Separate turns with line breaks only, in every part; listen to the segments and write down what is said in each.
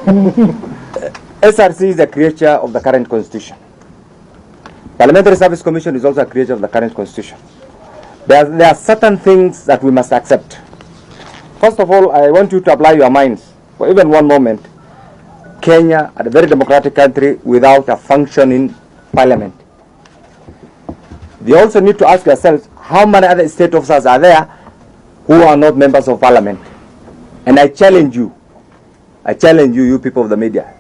SRC is a creature of the current constitution. Parliamentary Service Commission is also a creature of the current constitution. There are certain things that we must accept. First of all, I want you to apply your minds for even one moment. Kenya, a very democratic country without a functioning parliament. You also need to ask yourselves, how many other state officers are there who are not members of parliament? And I challenge you, you people of the media.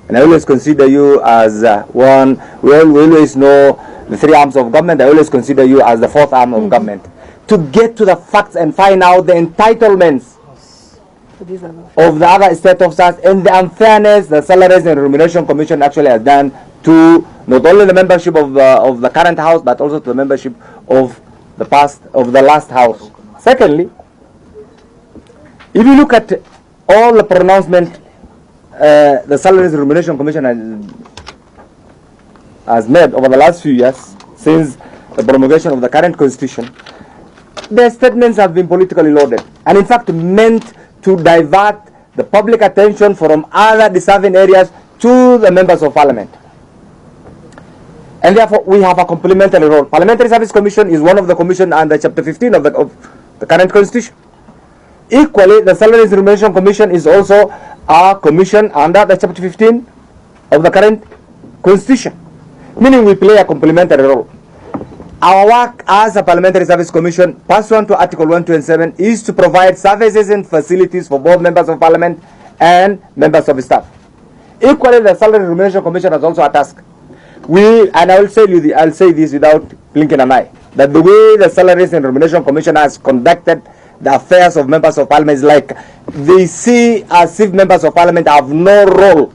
And I always consider you as one. We always know the three arms of government. I always consider you as the fourth arm of government. To get to the facts and find out the entitlements of the other state officers and the unfairness the Salaries and Remuneration Commission actually has done to not only the membership of the current house, but also to the membership of the last house. Secondly, if you look at all the pronouncement the Salaries and Remuneration Commission has made over the last few years since the promulgation of the current constitution, their statements have been politically loaded and in fact meant to divert the public attention from other deserving areas to the members of parliament. And therefore we have a complementary role. Parliamentary Service Commission is one of the commission under Chapter 15 of the current constitution. Equally, the Salaries and Remuneration Commission is also a commission under the Chapter 15 of the current constitution, meaning we play a complementary role. Our work as a Parliamentary Service Commission, pursuant to Article 127, is to provide services and facilities for both members of parliament and members of staff. Equally, the Salaries and Remuneration Commission has also a task. And I'll say this without blinking an eye, that the way the Salaries and Remuneration Commission has conducted the affairs of members of parliament is like they see as if members of parliament have no role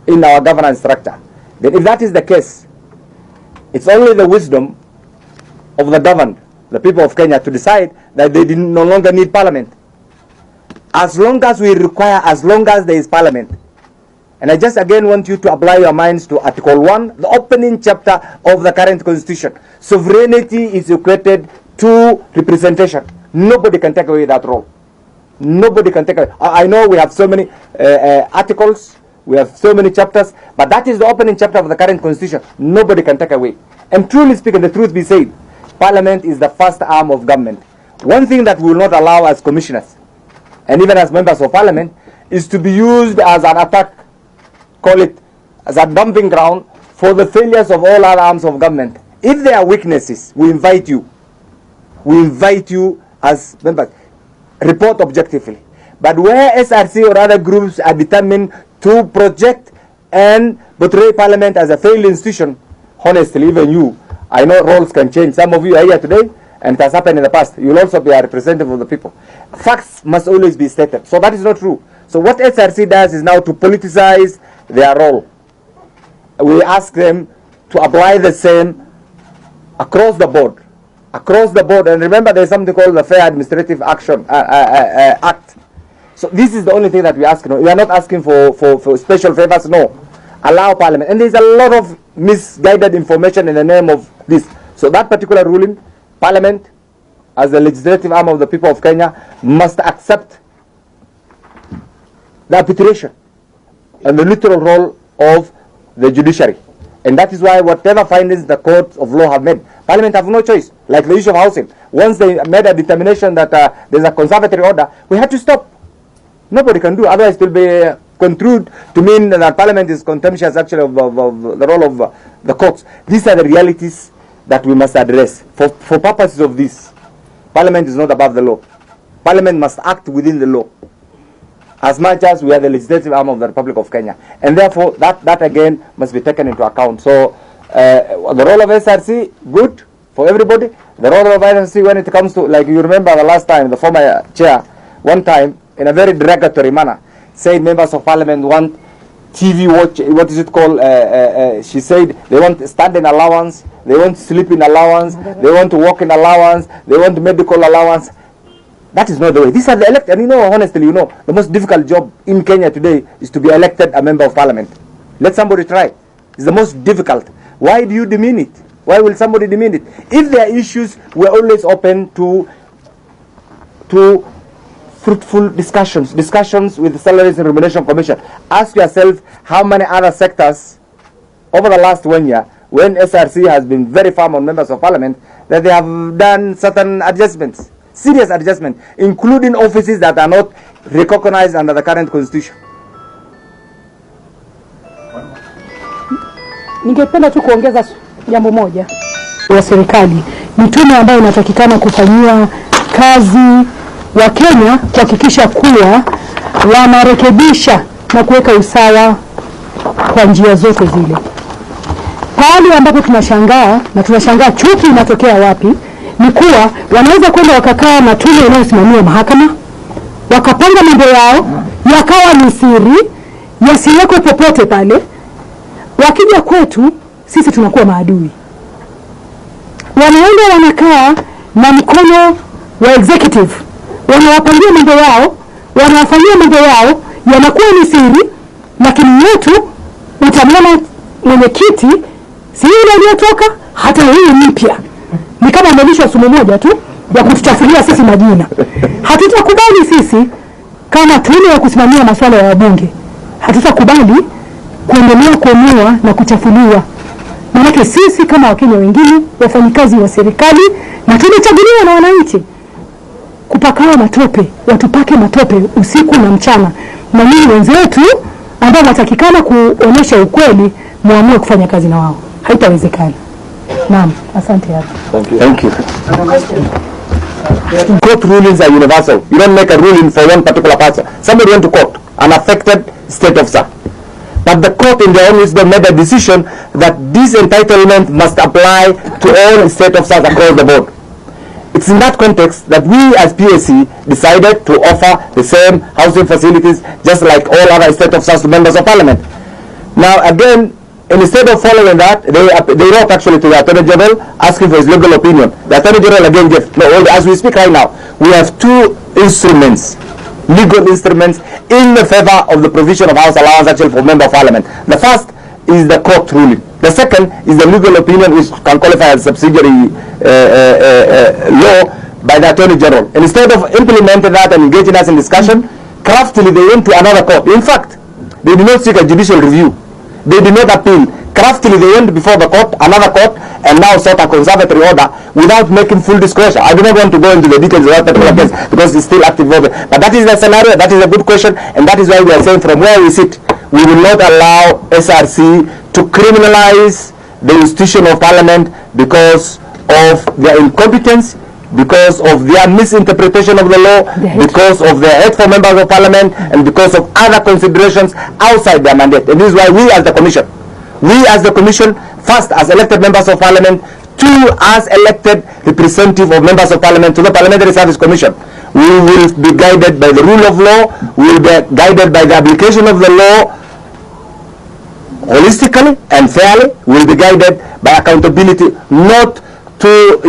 in our governance structure. Then if that is the case, it's only the wisdom of the governed, the people of Kenya, to decide that they no longer need parliament. As long as there is parliament. And I just again want you to apply your minds to Article 1, the opening chapter of the current constitution. Sovereignty is equated to representation. Nobody can take away that role. Nobody can take away. I know we have so many articles, we have so many chapters, but that is the opening chapter of the current constitution. Nobody can take away. And truly speaking, the truth be said, Parliament is the first arm of government. One thing that we will not allow as commissioners, and even as members of parliament, is to be used as an attack, call it as a dumping ground for the failures of all other arms of government. If there are weaknesses, we invite you as members, report objectively. But where SRC or other groups are determined to project and portray parliament as a failed institution, honestly, even you, I know roles can change. Some of you are here today, and it has happened in the past. You will also be a representative of the people. Facts must always be stated. So that is not true. So what SRC does is now to politicize their role. We ask them to apply the same across the board. Across the board. And remember, there is something called the Fair Administrative Action Act. So this is the only thing that we ask. We are not asking for special favors. No. Allow parliament. And there is a lot of misguided information in the name of this. So that particular ruling, parliament, as the legislative arm of the people of Kenya, must accept the arbitration and the literal role of the judiciary. And that is why whatever findings the courts of law have made, parliament have no choice. Like the issue of housing. Once they made a determination that there's a conservatory order, we had to stop. Nobody can do. Otherwise it will be construed to mean that parliament is contemptuous actually of the role of the courts. These are the realities that we must address. For purposes of this, parliament is not above the law. Parliament must act within the law, as much as we are the legislative arm of the Republic of Kenya. And therefore, that again must be taken into account. So, the role of SRC, good for everybody. The role of SRC when it comes to, like you remember the last time, the former chair, one time, in a very derogatory manner, said members of parliament want TV watch, what is it called? She said they want standing allowance, they want sleeping allowance, they want to walk in allowance, they want medical allowance. That is not the way. These are the elected. And honestly, the most difficult job in Kenya today is to be elected a member of parliament. Let somebody try. It's the most difficult. Why do you demean it? Why will somebody demean it? If there are issues, we're always open to fruitful discussions with the Salaries and Remuneration Commission. Ask yourself how many other sectors over the last 1 year, when SRC has been very firm on members of parliament, that they have done certain adjustments, serious adjustments, including offices that are not recognized under the current constitution.
Ningependa tu kuongeza jambo moja wa serikali, ni tume ambayo inatakikana kufanyia kazi wa Kenya kuhakikisha kuwa wanarekebisha na kuweka usawa kwa njia zote zile. Pale ambapo tunashangaa chuki inatokea wapi, ni kuwa wanaweza kwenda wakakaa na tume inayosimamia mahakama, wakapanga mambo yao, yakawa ni siri, yasiwekwe popote pale. Wakija kwetu, sisi tunakuwa maadui. Wanaenda wanakaa na mkono wa executive, wanawapangia mambo yao, wanawafanyia mambo yao, yanakuwa ni siri, lakini yetu utamwona mwenyekiti, si yule aliyotoka, hata huyu mpya. Ni kama amelishwa sumu moja tu ya kututafulia sisi majina. Hatutakubali sisi kama tume ya kusimamia masuala ya wabunge. Hatutakubali kuendelea kuonewa na kuchafuliwa. Maana sisi kama Wakenya wengine, wafanyikazi wa serikali, na tumechaguliwa na wananchi kupakawa matope, watupake matope usiku na mchana. Na mimi wenzetu ambao watakikana kuonesha ukweli, muamue kufanya kazi na wao. Haitawezekana. Naam, asante hapa.
Thank you. Court rulings are universal. You don't make a ruling for one particular person. Somebody went to court, an affected state officer. But the court in their own wisdom made a decision that this entitlement must apply to all state officers across the board. It's in that context that we as PSC decided to offer the same housing facilities just like all other state officers to members of parliament. Now again, instead of following that, they wrote actually to the Attorney General asking for his legal opinion. The Attorney General again gave, no, as we speak right now, we have two instruments, legal instruments in the favor of the provision of house allowance actually for member of parliament. The first is the court ruling. The second is the legal opinion which can qualify as subsidiary law by the Attorney General. And instead of implementing that and engaging us in discussion, craftily they went to another court. In fact, they did not seek a judicial review. They did not appeal. Craftily they went before the court, another court, and now sought a conservatory order without making full disclosure. I do not want to go into the details of that particular case because it's still active. But that is the scenario, that is a good question, and that is why we are saying from where we sit, we will not allow SRC to criminalize the institution of parliament because of their incompetence, because of their misinterpretation of the law, because of their hate for members of parliament, and because of other considerations outside their mandate. And this is why we as the commission, first as elected members of parliament, two as elected representative of members of parliament to the Parliamentary Service Commission, we will be guided by the rule of law, we will be guided by the application of the law holistically and fairly, we will be guided by accountability, not to,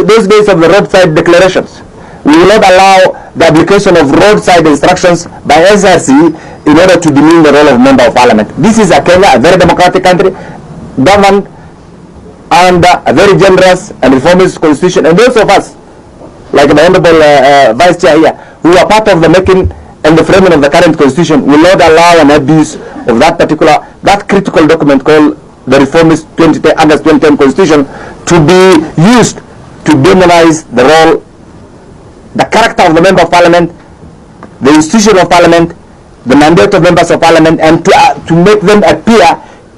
those days of the roadside declarations. We will not allow the application of roadside instructions by SRC in order to demean the role of member of parliament. This is a Kenya, a very democratic country, governed under a very generous and reformist constitution. And those of us, like the Honorable Vice Chair here, who are part of the making and the framing of the current constitution, will not allow an abuse of that critical document called the reformist August 2010 constitution to be used to demonize the role, the character of the member of parliament, the institution of parliament, the mandate of members of parliament, and to make them appear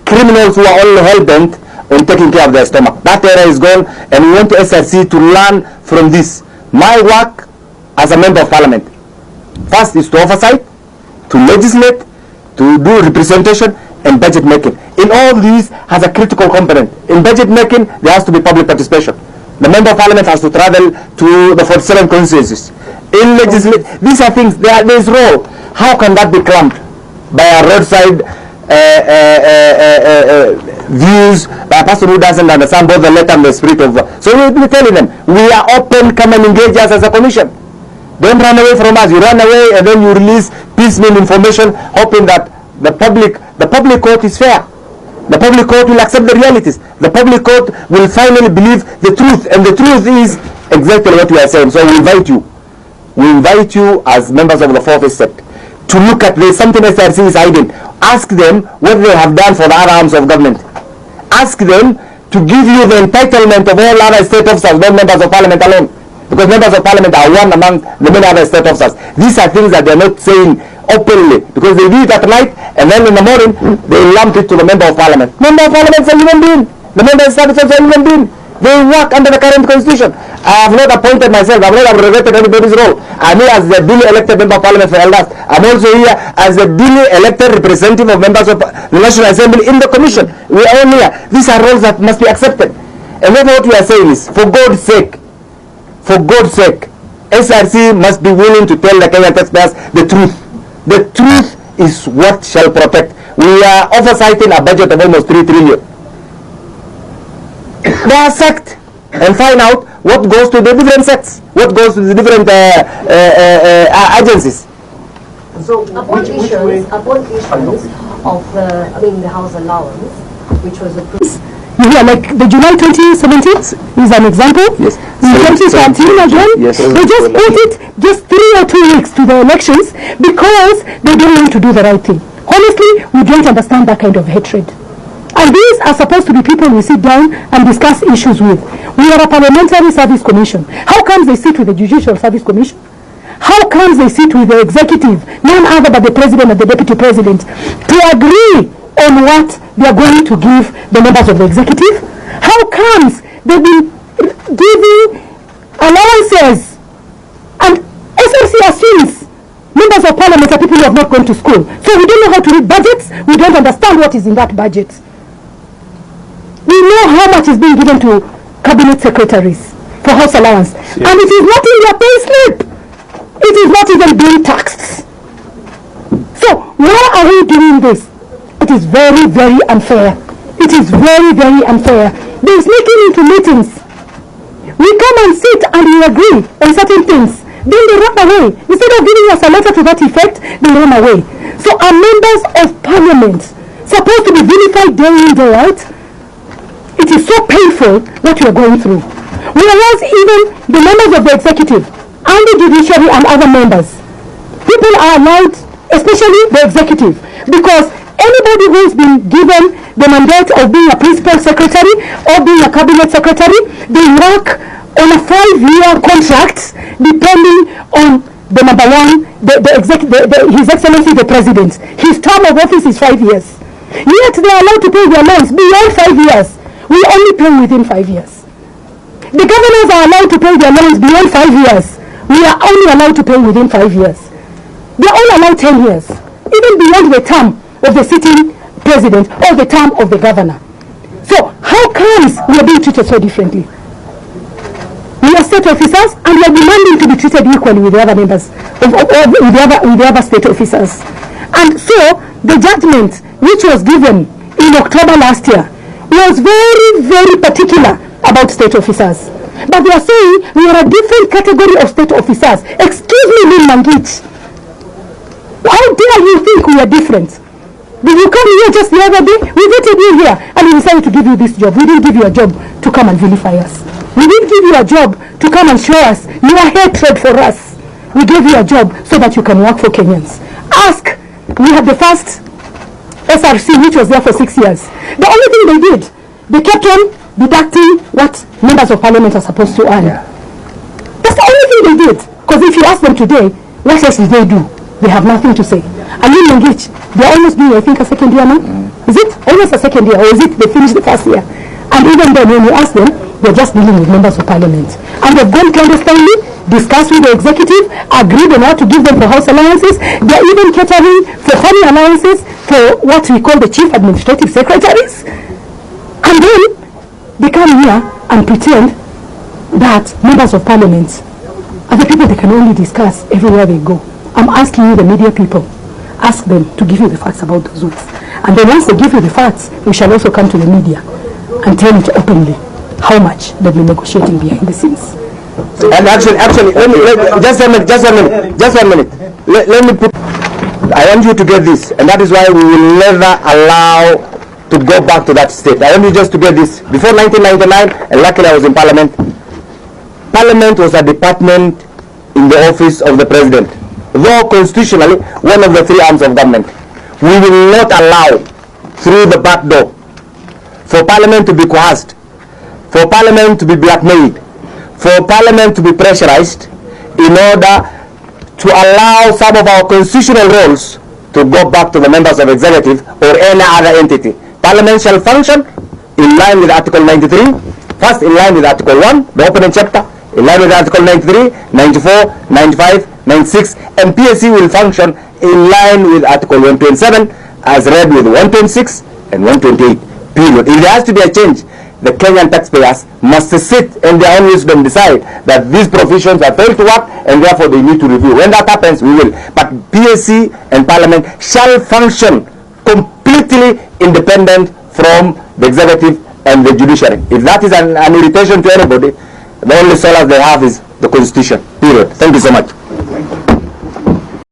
criminals who are only hell-bent on taking care of their stomach. That era is gone, and we want SRC to learn from this. My work as a member of parliament, first is to oversight, to legislate, to do representation, and budget making. In all these has a critical component. In budget making, there has to be public participation. The member of parliament has to travel to the 47 constituencies. In legislate, these are things, there is role. How can that be clamped? By a roadside views, by a person who doesn't understand both the letter and the spirit of. So we will be telling them, we are open, come and engage us as a commission. Don't run away from us. You run away and then you release piecemeal information, hoping that the public court is fair. The public court will accept the realities. The public court will finally believe the truth, and the truth is exactly what we are saying. So we invite you. we invite you as members of the fourth estate to look at this, something SRC is hiding. Ask them what they have done for the other arms of government. Ask them to give you the entitlement of all other state officers, not members of parliament alone. Because members of parliament are one among the many other state officers. These are things that they're not saying openly, because they do it at night, and then in the morning, they lump it to the member of parliament. Member of parliament is a human being. The member of service is a human being. They work under the current constitution. I have not appointed myself. I have not abrogated anybody's role. I'm here as the duly elected member of parliament for Elders. I'm also here as the duly elected representative of members of the National Assembly in the commission. We are all here. These are roles that must be accepted. And then what we are saying is, for God's sake, SRC must be willing to tell the Kenyan taxpayers the truth. The truth is what shall protect. We are oversighting a budget of almost 3 trillion. They are sacked and find out what goes to the different sects, what goes to the different agencies.
So upon issuance of the house allowance, which was approved.
Yeah, like the July 2017 is an example.
Yes.
In 2013 again,
yes.
They just put it just 3 or 2 weeks to the elections because they don't want to do the right thing. Honestly, we don't understand that kind of hatred. And these are supposed to be people we sit down and discuss issues with. We are a parliamentary service commission. How comes they sit with the judicial service commission? How comes they sit with the executive, none other but the president and the deputy president, to agree on what they are going to give the members of the executive? How comes they've been giving allowances and SRC assumes members of parliament are people who have not gone to school. So we don't know how to read budgets, we don't understand what is in that budget. We know how much is being given to cabinet secretaries for house allowance. Yes. And it is not in their pay slip. It is not even being taxed. So why are we doing this? It is very, very unfair. It is very, very unfair. They are sneaking into meetings. We come and sit and we agree on certain things. Then they run away. Instead of giving us a letter to that effect, they run away. So are members of parliament supposed to be vilified day in, day out? It is so painful what you are going through. Whereas even the members of the executive and the judiciary and other members, people are allowed, especially the executive, because anybody who has been given the mandate of being a principal secretary or being a cabinet secretary, they work on a 5-year contract depending on the number one, His Excellency the President. His term of office is 5 years. Yet they are allowed to pay their loans beyond 5 years. We only pay within 5 years. The governors are allowed to pay their loans beyond 5 years. We are only allowed to pay within 5 years. They are all allowed 10 years, even beyond the term of the sitting president or the term of the governor. So how comes we are being treated so differently? We are state officers and we are demanding to be treated equally with the other members, with the other state officers. And so the judgment which was given in October last year was very, very particular about state officers. But they are saying we are a different category of state officers. Excuse me, Lil Mangich. How dare you think we are different? Did you come here just the other day? We voted you here and we decided to give you this job. We didn't give you a job to come and vilify us. We didn't give you a job to come and show us your hatred for us. We gave you a job so that you can work for Kenyans. Ask, we had the first SRC which was there for 6 years. The only thing they did, they kept on deducting what members of parliament are supposed to earn. Yeah. That's the only thing they did. Because if you ask them today, what else did they do? They have nothing to say. And in Engage, they're almost being, I think, a second year now. Is it almost a second year, or is it they finished the first year? And even then, when you ask them, they're just dealing with members of parliament. And they've gone clandestinely, discussed with the executive, agreed on what to give them for house allowances. They're even catering for funny allowances for what we call the chief administrative secretaries. And then they come here and pretend that members of parliament are the people they can only discuss everywhere they go. I'm asking you, the media people, ask them to give you the facts about those ones. And then once they give you the facts, we shall also come to the media and tell it openly how much they've been negotiating behind the scenes.
And actually, just one minute. Let me put. I want you to get this, and that is why we will never allow to go back to that state. I want you just to get this. Before 1999, and luckily I was in Parliament. Parliament was a department in the office of the president. Though constitutionally one of the three arms of government, we will not allow through the back door for Parliament to be coerced, for Parliament to be blackmailed, for Parliament to be pressurized in order to allow some of our constitutional roles to go back to the members of executive or any other entity. Parliament shall function in line with Article 93, first in line with Article 1, the opening chapter, in line with Article 93, 94, 95, 96, and PSC will function in line with Article 127 as read with 126 and 128, period. If there has to be a change, the Kenyan taxpayers must sit and their own wisdom decide that these provisions have failed to work and therefore they need to review. When that happens, we will. But PSC and Parliament shall function completely independent from the executive and the judiciary. If that is an irritation to anybody, the only solace they have is the Constitution, period. Thank you so much.